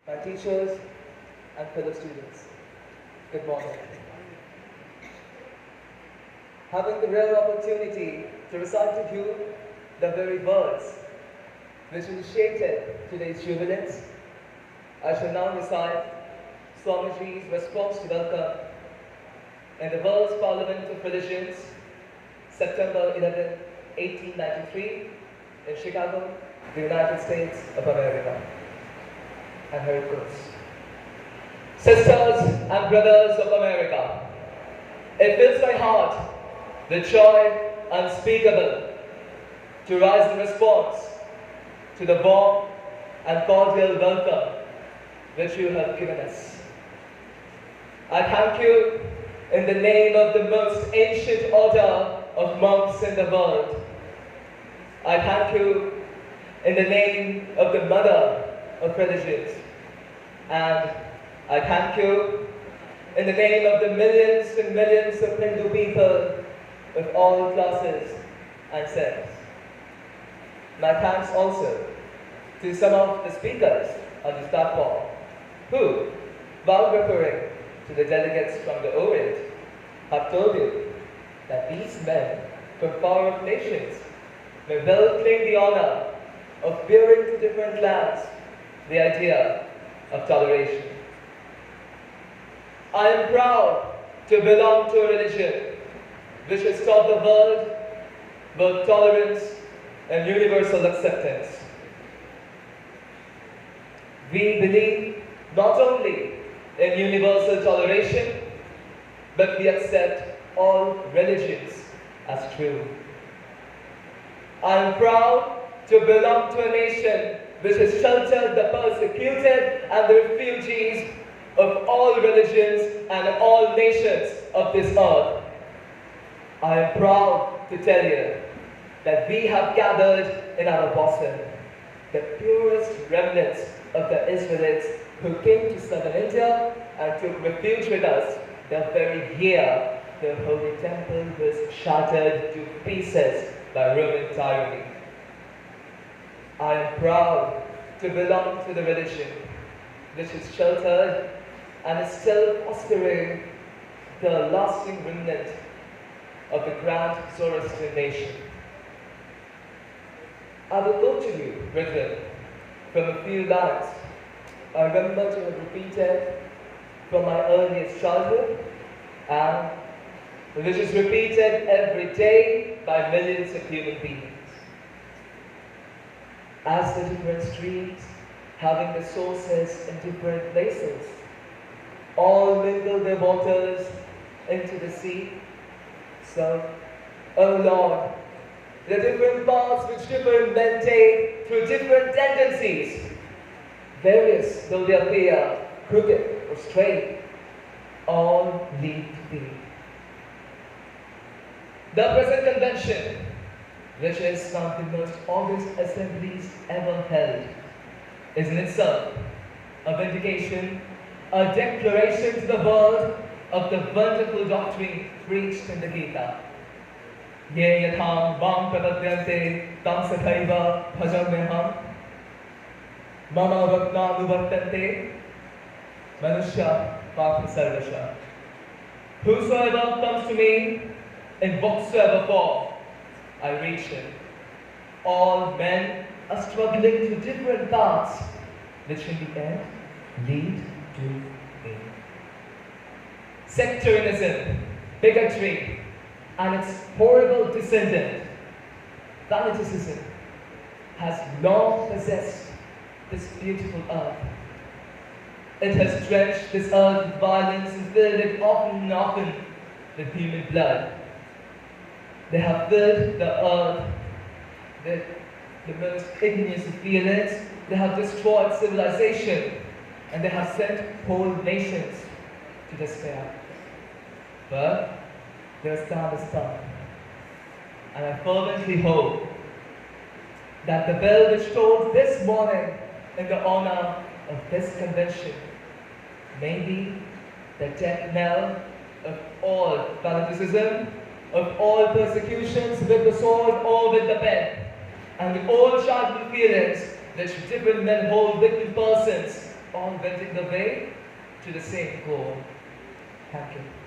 my teachers and fellow students, good morning. Having the rare opportunity to recite to you the very words which initiated today's jubilance, I shall now recite Swamiji's response to welcome in the World's Parliament of Religions, September 11, 1893, in Chicago, the United States of America. And here it goes. Sisters and brothers of America, it fills my heart with joy unspeakable to rise in response to the warm and cordial welcome which you have given us. I thank you in the name of the most ancient order of monks in the world. I thank you in the name of the mother of religions. And I thank you in the name of the millions and millions of Hindu people of all classes and sects. My thanks also to some of the speakers on this platform who, while referring to the delegates from the Orient, have told you that these men from far-off nations may well claim the honor of bearing to different lands the idea of toleration. I am proud to belong to a religion which has taught the world both tolerance and universal acceptance. We believe not only in universal toleration, but we accept all religions as true. I am proud to belong to a nation which has sheltered the persecuted and the refugees of all religions and all nations of this earth. I am proud to tell you that we have gathered in our bosom the purest remnants of the Israelites who came to southern India and took refuge with us the very year the Holy Temple was shattered to pieces by Roman tyranny. I am proud to belong to the religion which is sheltered and is still fostering the lasting remnant of the grand Zoroastrian nation. I will quote to you, brethren, from a few lines I remember to have repeated from my earliest childhood and which is repeated every day by millions of human beings. As the different streams, having the sources in different places, all mingle their waters into the sea, so, O Lord, the different paths which different men take through different tendencies, various though they appear, crooked or straight, all lead to thee. The present convention, which is one of the most august assemblies ever held, is in itself a vindication, a declaration to the world of the wonderful doctrine preached in the Gita. Ye yatham vam pradadyante tam sathaiva bhajamyaham mama vakna nuvartante manusya patha sarvasya. Whosoever comes to me in whatsoever form, I reach him. All men are struggling to different paths, which in the end lead to me. Sectarianism, bigotry, and its horrible descendant, fanaticism, has long possessed this beautiful earth. It has drenched this earth with violence and filled it often and often with human blood. They have filled the earth with the most igneous of feelings. They have destroyed civilization, and they have sent whole nations to despair. But their time is come, and I fervently hope that the bell which tolls this morning in the honor of this convention may be the death knell of all fanaticism, of all persecutions with the sword or with the pen, and with all childhood feelings which different men hold within persons all bending the way to the same goal. Thank you.